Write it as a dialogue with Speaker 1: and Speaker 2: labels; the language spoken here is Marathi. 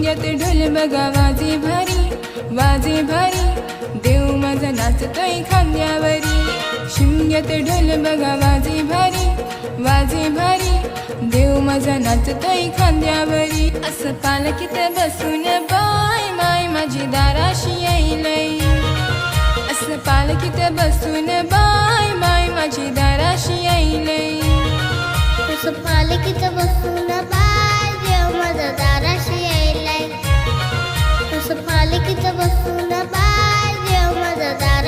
Speaker 1: शिमग्यात ढोल बघा वाजे भारी, वाजे भारी, देव माझा नाचतोय खांद्यावरी. शिमग्यात ढोल बघा वाजे भारी, वाजे भारी, देव माझा नाचतोय खांद्यावरी. असं पालखीत बसून बाय माय माझी दाराशी येईलय. असं पालखीत बसून बाय माय माझी दाराशी येईलय.
Speaker 2: असं पालखीत बसून बाय देव माझा दाराशी यायलाय. असं पालखीत बसून बाय देव माझा दाराशी